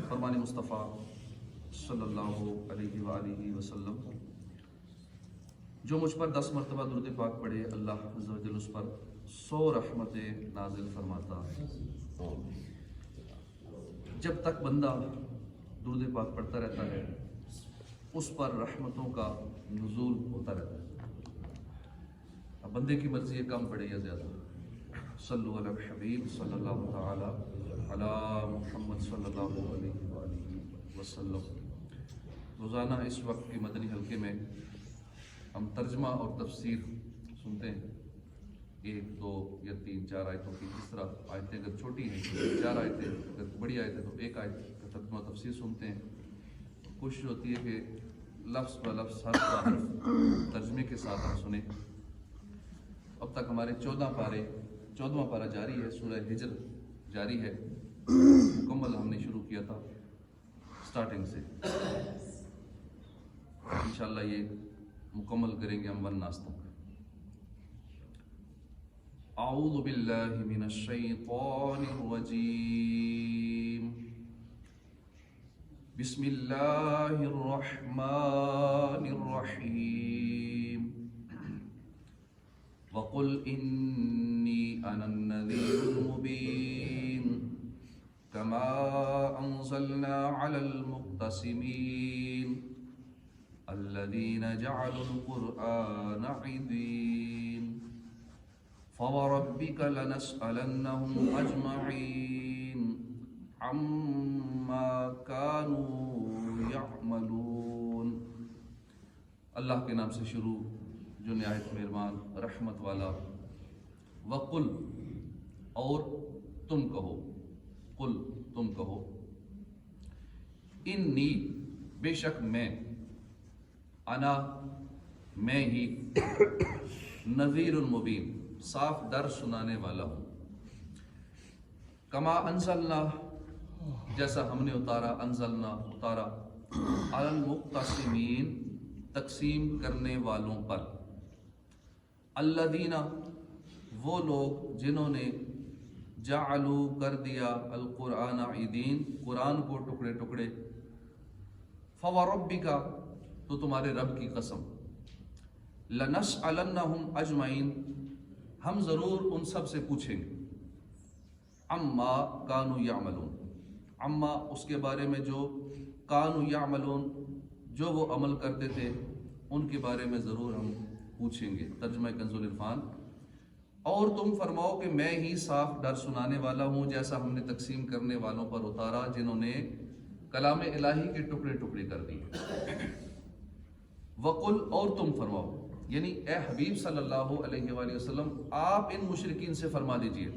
فرمان مصطفیٰ صلی اللہ علیہ وآلہ وسلم، جو مجھ پر 10 مرتبہ درود پاک پڑھے اللہ عز و جل اس پر 100 رحمتیں نازل فرماتا ہے۔ جب تک بندہ درود پاک پڑھتا رہتا ہے اس پر رحمتوں کا نزول ہوتا رہتا ہے۔ اب بندے کی مرضی ہے کم پڑھے یا زیادہ۔ صلو علی الحبیب صلی اللہ تعالی علی محمد صلی اللہ علیہ وآلہ وسلم۔ روزانہ اس وقت کی مدنی حلقے میں ہم ترجمہ اور تفسیر سنتے ہیں، 1 2 یا 3 4 آیتوں کی۔ اس طرح آیتیں اگر چھوٹی ہیں 4 آیتیں، اگر بڑی آیت ہے تو 1 آیت کا ترجمہ تفسیر سنتے ہیں۔ کوشش ہوتی ہے کہ لفظ بہ لفظ حرف بہ حرف ترجمے کے ساتھ ہم سنیں۔ اب تک ہمارے 14واں پارہ جاری ہے، سورہ ہجر جاری ہے، مکمل ہم نے شروع کیا تھا سٹارٹنگ سے۔ انشاءاللہ یہ مکمل کریں گے ہم والناس تک۔ اعوذ باللہ من الشیطان الرجیم، بسم اللہ الرحمن الرحیم، وقل انی انا النذیر المبین، کما انزلنا علی المقتسمین الذین جعلوا القرآن عضین، فوربک لنسألنهم اجمعین عما كانوا يعملون۔ اللہ کے نام سے شروع جو نہایت مہربان رحمت والا۔ وقل، اور تم کہو، قل تم کہو، انی بے شک میں، انا میں ہی، نذیر المبین صاف ڈر سنانے والا ہوں، کما انزلنا جیسا ہم نے اتارا، انزلنا اتارا، علی المقتسمین تقسیم کرنے والوں پر، الذین وہ لوگ جنہوں نے، جعلوا کر دیا، القرآن عضین قرآن کو ٹکڑے ٹکڑے، فوربک تو تمہارے رب کی قسم، لنسألنہم اجمعین ہم ضرور ان سب سے پوچھیں گے، عما کانوا یعملون عما اس کے بارے میں جو، کانوا یعملون جو وہ عمل کرتے تھے ان کے بارے میں ضرور ہم پوچھیں گے۔ ترجمہ کنز العرفان۔ اور تم فرماؤ کہ میں ہی صاف ڈر سنانے والا ہوں، جیسا ہم نے تقسیم کرنے والوں پر اتارا جنہوں نے کلام الہی کے ٹکڑے ٹکڑے کر دیے۔ وقل، اور تم فرماؤ، یعنی اے حبیب صلی اللہ علیہ وآلہ وسلم آپ ان مشرکین سے فرما دیجئے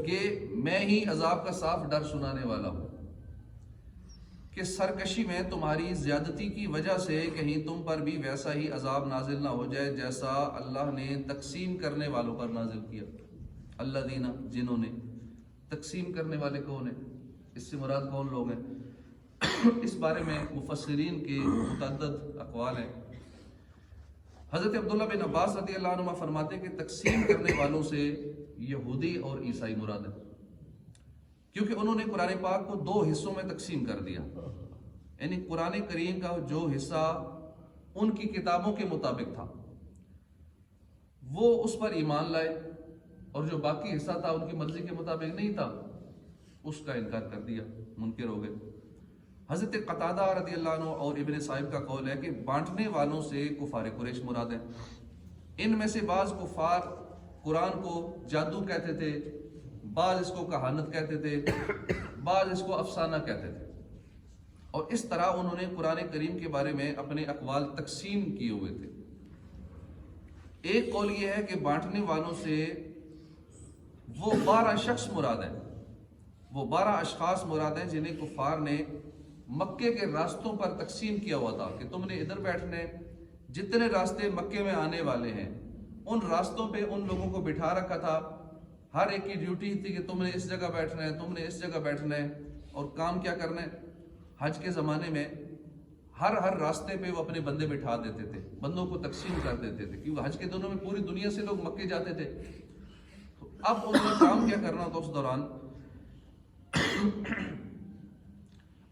کہ میں ہی عذاب کا صاف ڈر سنانے والا ہوں، کہ سرکشی میں تمہاری زیادتی کی وجہ سے کہیں تم پر بھی ویسا ہی عذاب نازل نہ ہو جائے جیسا اللہ نے تقسیم کرنے والوں پر نازل کیا۔ الذین جنہوں نے، تقسیم کرنے والے کون ہیں، اس سے مراد کون لوگ ہیں؟ اس بارے میں مفسرین کے متعدد اقوال ہیں۔ حضرت عبداللہ بن عباس رضی اللہ عنہ فرماتے ہیں کہ تقسیم کرنے والوں سے یہودی اور عیسائی مراد ہے، کیونکہ انہوں نے قرآن پاک کو 2 حصوں میں تقسیم کر دیا، یعنی قرآن کریم کا جو حصہ ان کی کتابوں کے مطابق تھا وہ اس پر ایمان لائے، اور جو باقی حصہ تھا ان کی مرضی کے مطابق نہیں تھا اس کا انکار کر دیا، منکر ہو گئے۔ حضرت قتادہ رضی اللہ عنہ اور ابن صاحب کا قول ہے کہ بانٹنے والوں سے کفار قریش مراد ہیں۔ ان میں سے بعض کفار قرآن کو جادو کہتے تھے، بعض اس کو کہانت کہتے تھے، بعض اس کو افسانہ کہتے تھے، اور اس طرح انہوں نے قرآن کریم کے بارے میں اپنے اقوال تقسیم کیے ہوئے تھے۔ ایک قول یہ ہے کہ بانٹنے والوں سے وہ 12 شخص مراد ہیں، وہ 12 اشخاص مراد ہیں جنہیں کفار نے مکے کے راستوں پر تقسیم کیا ہوا تھا کہ تم نے ادھر بیٹھنا ہے، جتنے راستے مکے میں آنے والے ہیں ان راستوں پہ ان لوگوں کو بٹھا رکھا تھا، ہر ایک کی ڈیوٹی تھی کہ تم نے اس جگہ بیٹھنا ہے، تم نے اس جگہ بیٹھنا ہے، اور کام کیا کرنا ہے۔ حج کے زمانے میں ہر راستے پہ وہ اپنے بندے بٹھا دیتے تھے، بندوں کو تقسیم کر دیتے تھے، کیونکہ حج کے دنوں میں پوری دنیا سے لوگ مکے جاتے تھے۔ تو اب انہوں نے کام کیا کرنا تھا اس دوران،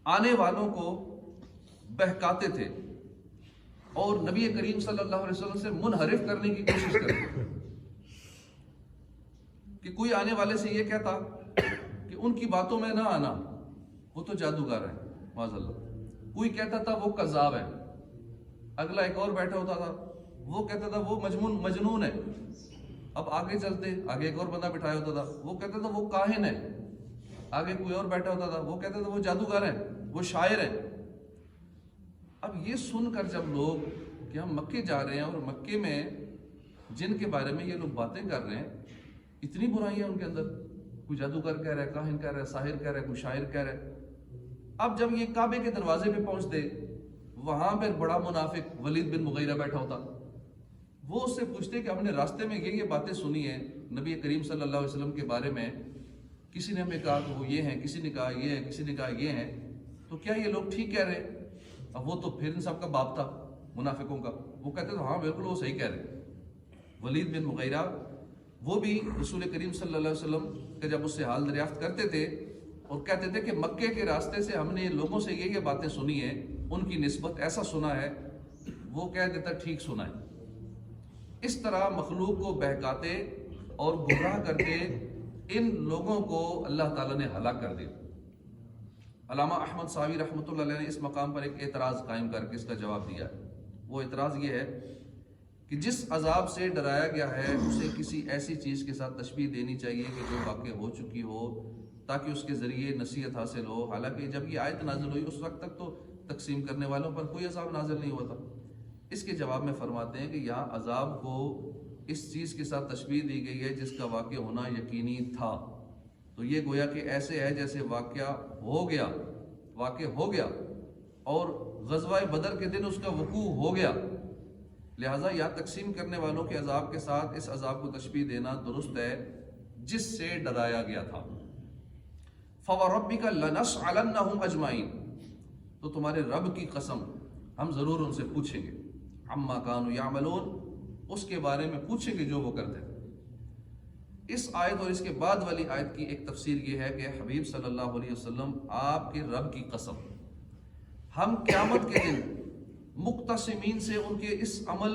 آنے والوں کو بہکاتے تھے اور نبی کریم صلی اللہ علیہ وسلم سے منحرف کرنے کی کوشش کرتے کہ کوئی آنے والے سے یہ کہتا کہ ان کی باتوں میں نہ آنا، وہ تو جادوگر ہے معاذ اللہ، کوئی کہتا تھا وہ کذاب ہے، اگلا ایک اور بیٹھا ہوتا تھا وہ کہتا تھا وہ مجنون ہے، اب آگے چلتے آگے ایک اور بندہ بٹھایا ہوتا تھا وہ کہتا تھا وہ کاہن ہے، آگے کوئی اور بیٹھا ہوتا تھا وہ کہتا تھا وہ جادوگر ہے، وہ شاعر ہے۔ اب یہ سن کر جب لوگ کہ ہم مکے جا رہے ہیں اور مکے میں جن کے بارے میں یہ لوگ باتیں کر رہے ہیں اتنی برائیاں ان کے اندر، کوئی جادوگر کہہ رہا ہے، کاہن کہہ رہا ہے، ساحر کہہ رہا ہے، کوئی شاعر کہہ رہا ہے۔ اب جب یہ کعبے کے دروازے پہ پہنچتے وہاں پہ بڑا منافق ولید بن مغیرہ بیٹھا ہوتا، وہ اس سے پوچھتے کہ ہم نے راستے میں یہ باتیں سنی ہیں نبی کریم صلی اللہ علیہ وسلم کے بارے میں، کسی نے ہمیں کہا کہ وہ یہ ہیں، کسی نے کہا یہ ہے، کسی نے کہا یہ ہیں، تو کیا یہ لوگ ٹھیک کہہ رہے ہیں؟ اب وہ تو پھر ان سب کا باپ تھا منافقوں کا، وہ کہتے تھے ہاں بالکل وہ صحیح کہہ رہے۔ ولید بن مغیرہ وہ بھی رسول کریم صلی اللہ علیہ وسلم کے جب اس سے حال دریافت کرتے تھے اور کہتے تھے کہ مکے کے راستے سے ہم نے لوگوں سے یہ باتیں سنی ہیں، ان کی نسبت ایسا سنا ہے، وہ کہہ دیتا ٹھیک سنا ہے۔ اس طرح مخلوق کو بہکاتے اور گمراہ کرتے ان لوگوں کو اللہ تعالیٰ نے ہلاک کر دیا۔ علامہ احمد صاوی رحمۃ اللہ علیہ نے اس مقام پر ایک اعتراض قائم کر کے اس کا جواب دیا ہے۔ وہ اعتراض یہ ہے کہ جس عذاب سے ڈرایا گیا ہے اسے کسی ایسی چیز کے ساتھ تشبیہ دینی چاہیے کہ جو واقع ہو چکی ہو، تاکہ اس کے ذریعے نصیحت حاصل ہو۔ حالانکہ جب یہ آیت نازل ہوئی اس وقت تک تو تقسیم کرنے والوں پر کوئی عذاب نازل نہیں ہوا تھا۔ اس کے جواب میں فرماتے ہیں کہ یہاں عذاب کو اس چیز کے ساتھ تشبیہ دی گئی ہے جس کا واقع ہونا یقینی تھا، تو یہ گویا کہ ایسے ہے جیسے واقع ہو گیا اور غزوہ بدر کے دن اس کا وقوع ہو گیا، لہٰذا یہاں تقسیم کرنے والوں کے عذاب کے ساتھ اس عذاب کو تشبیہ دینا درست ہے جس سے ڈرایا گیا تھا۔ فَوَرَبِّكَ لَنَسْأَلَنَّهُمْ أَجْمَعِينَ، تو تمہارے رب کی قسم ہم ضرور ان سے پوچھیں گے، عَمَّا كَانُوا يَعْمَلُونَ، اس کے بارے میں پوچھیں گے جو وہ کرتے تھے۔ اس آیت اور اس کے بعد والی آیت کی ایک تفسیر یہ ہے کہ حبیب صلی اللہ علیہ وسلم آپ کے رب کی قسم ہم قیامت کے دن مقتسمین سے ان کے اس عمل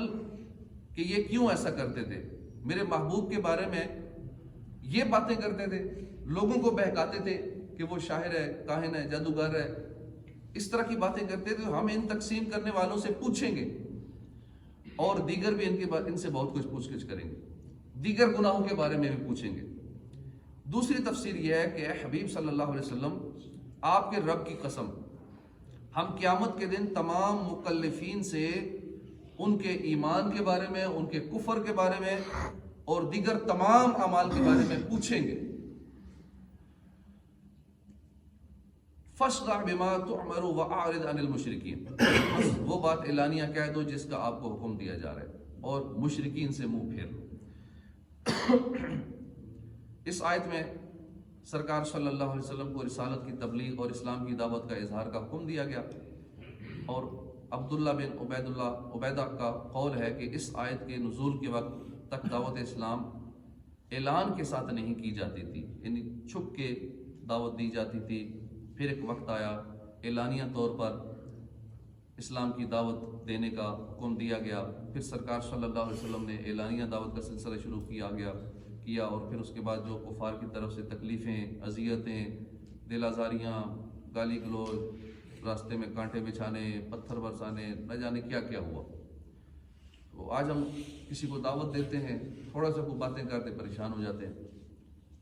کہ یہ کیوں ایسا کرتے تھے، میرے محبوب کے بارے میں یہ باتیں کرتے تھے، لوگوں کو بہکاتے تھے کہ وہ شاعر ہے، کاہن ہے، جادوگر ہے، اس طرح کی باتیں کرتے تھے، ہم ان تقسیم کرنے والوں سے پوچھیں گے اور دیگر بھی ان سے بہت کچھ پوچھ گچھ کریں گے، دیگر گناہوں کے بارے میں بھی پوچھیں گے۔ دوسری تفسیر یہ ہے کہ اے حبیب صلی اللہ علیہ وسلم آپ کے رب کی قسم ہم قیامت کے دن تمام مکلفین سے ان کے ایمان کے بارے میں، ان کے کفر کے بارے میں اور دیگر تمام اعمال کے بارے میں پوچھیں گے۔ فَاصْدَعْ بِمَا تُؤْمَرُ وَأَعْرِضْ عَنِ الْمُشْرِكِينَ، وہ بات اعلانیہ کہہ دو جس کا آپ کو حکم دیا جا رہا ہے اور مشرکین سے منہ پھیر لو۔ اس آیت میں سرکار صلی اللہ علیہ وسلم کو رسالت کی تبلیغ اور اسلام کی دعوت کا اظہار کا حکم دیا گیا، اور عبداللہ بن عبیدہ کا قول ہے کہ اس آیت کے نزول کے وقت تک دعوت اسلام اعلان کے ساتھ نہیں کی جاتی تھی، یعنی چھپ کے دعوت دی جاتی تھی، پھر ایک وقت آیا اعلانیہ طور پر اسلام کی دعوت دینے کا حکم دیا گیا، پھر سرکار صلی اللہ علیہ وسلم نے اعلانیہ دعوت کا سلسلہ شروع کیا اور پھر اس کے بعد جو کفار کی طرف سے تکلیفیں، اذیتیں، دل آزاریاں، گالی گلوچ، راستے میں کانٹے بچھانے، پتھر برسانے، نہ جانے کیا کیا ہوا۔ تو آج ہم کسی کو دعوت دیتے ہیں، تھوڑا سا کوئی باتیں کرتے پریشان ہو جاتے ہیں۔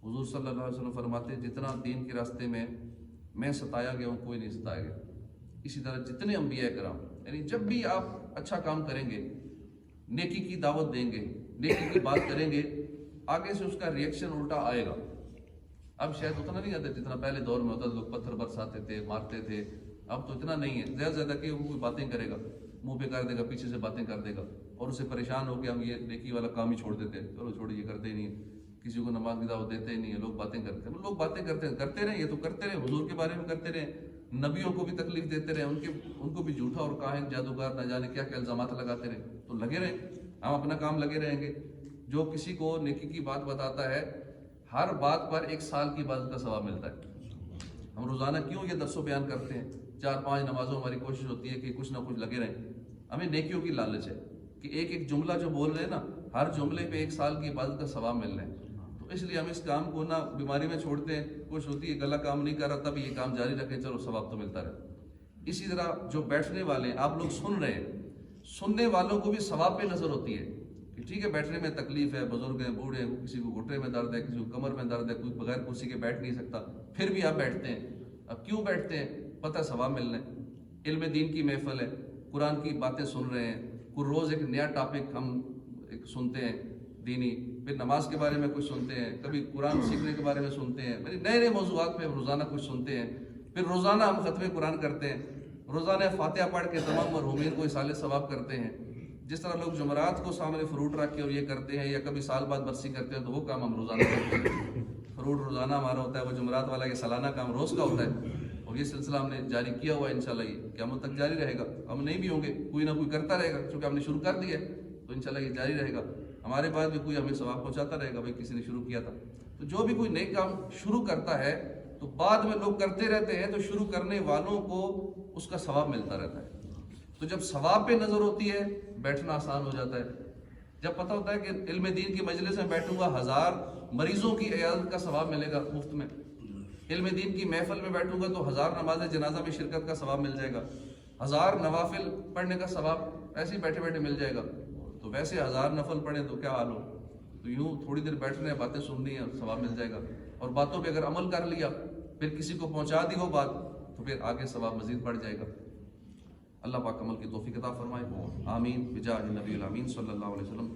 حضور صلی اللہ علیہ وسلم فرماتے ہیں جتنا دین کے راستے میں ستایا گیا ہوں کوئی نہیں ستایا گیا۔ اسی طرح جتنے انبیاء کرام، یعنی جب بھی آپ اچھا کام کریں گے، نیکی کی دعوت دیں گے، نیکی کی بات کریں گے، آگے سے اس کا ریئیکشن الٹا آئے گا۔ اب شاید اتنا نہیں آتا جتنا پہلے دور میں ہوتا، لوگ پتھر برساتے تھے، مارتے تھے، اب تو اتنا نہیں ہے۔ زیادہ زیادہ کہ وہ کوئی باتیں کرے گا، منہ پہ کر دے گا، پیچھے سے باتیں کر دے گا، اور اسے پریشان ہو کے ہم یہ نیکی والا کام ہی چھوڑ دیتے ہیں، چلو چھوڑی، یہ کرتے ہی نہیں ہے، کسی کو نماز کی دعوت دیتے ہی نہیں ہے، لوگ باتیں کرتے ہیں، لوگ باتیں کرتے رہے، یہ تو کرتے رہے، حضور کے بارے میں کرتے رہے، نبیوں کو بھی تکلیف دیتے رہے، ان کو بھی جھوٹا اور کاہن، جادوگر، نہ جانے کیا کیا الزامات لگاتے رہے، تو لگے رہے، ہم اپنا کام لگے رہیں گے۔ جو کسی کو نیکی کی بات بتاتا ہے، ہر بات پر 1 سال کی عبادت کا ثواب ملتا ہے، ہم روزانہ کیوں یہ درس و بیان کرتے ہیں؟ 4-5 نمازوں ہماری کوشش ہوتی ہے کہ کچھ نہ کچھ لگے رہیں. ہمیں نیکیوں کی لالچ ہے کہ ایک ایک جملہ جو بول رہے ہیں نا، ہر جملے پہ 1 سال کی عبادت کا ثواب مل رہا ہے. تو اس لیے ہم اس کام کو نہ بیماری میں چھوڑتے ہیں، کوشش ہوتی ہے گلا کام نہیں کر رہا تب یہ کام جاری رکھیں، چلو ثواب تو ملتا رہے. اسی طرح جو بیٹھنے والے ہیں، آپ لوگ سن رہے ہیں، سننے والوں کو بھی ثواب پہ نظر ہوتی ہے کہ ٹھیک ہے بیٹھنے میں تکلیف ہے، بزرگ ہیں، بوڑھے ہیں، کسی کو گھٹنے میں درد ہے، کسی کو کمر میں درد ہے، کوئی بغیر کرسی کے بیٹھ نہیں سکتا، پھر بھی آپ بیٹھتے ہیں. اب کیوں بیٹھتے ہیں؟ پتہ ثواب ملنے. علم دین کی محفل ہے، قرآن کی باتیں سن رہے ہیں، کوئی روز ایک نیا ٹاپک ہم ایک سنتے ہیں دینی، پھر نماز کے بارے میں کچھ سنتے ہیں، کبھی قرآن سیکھنے کے بارے میں سنتے ہیں، نئے نئے موضوعات پہ روزانہ کچھ سنتے ہیں. پھر روزانہ ہم ختم قرآن کرتے ہیں، روزانہ فاتحہ پڑھ کے تمام مرحومین کو اصالہ ثواب کرتے ہیں. جس طرح لوگ جمعرات کو سامنے فروٹ رکھ کے اور یہ کرتے ہیں، یا کبھی سال بعد برسی کرتے ہیں، تو وہ کام ہم روزانہ کرتے ہیں. فروٹ روزانہ ہمارا ہوتا ہے، وہ جمعرات والا یہ سالانہ کام روز کا ہوتا ہے، اور یہ سلسلہ ہم نے جاری کیا ہوا ہے. انشاءاللہ یہ قیامت تک جاری رہے گا. ہم نہیں بھی ہوں گے، کوئی نہ کوئی کرتا رہے گا، چونکہ ہم نے شروع کر دیا ہے تو انشاءاللہ یہ جاری رہے گا. ہمارے بعد بھی کوئی ہمیں ثواب پہنچاتا رہے گا، بھائی کسی نے شروع کیا تھا. تو جو بھی کوئی نئے کام شروع کرتا ہے تو بعد میں لوگ کرتے رہتے ہیں، تو شروع کرنے والوں کو اس کا ثواب ملتا رہتا ہے. تو جب ثواب پہ نظر ہوتی ہے بیٹھنا آسان ہو جاتا ہے. جب پتہ ہوتا ہے کہ علم دین کی مجلس میں بیٹھوں گا 1000 مریضوں کی عیادت کا ثواب ملے گا مفت میں، علم دین کی محفل میں بیٹھوں گا تو 1000 نماز جنازہ میں شرکت کا ثواب مل جائے گا، 1000 نوافل پڑھنے کا ثواب ایسے ہی بیٹھے بیٹھے مل جائے گا. تو ویسے 1000 نفل پڑھیں تو کیا حال ہو. تو یوں تھوڑی دیر بیٹھنے ہیں، باتیں سننی ہیں، ثواب مل جائے گا. اور باتوں پہ اگر عمل کر لیا، پھر کسی کو پہنچا دی وہ بات، تو پھر آگے ثواب مزید بڑھ جائے گا. اللہ پاک عمل کی توفیق عطا فرمائے. آمین بجاہ نبی الامین صلی اللہ علیہ وسلم.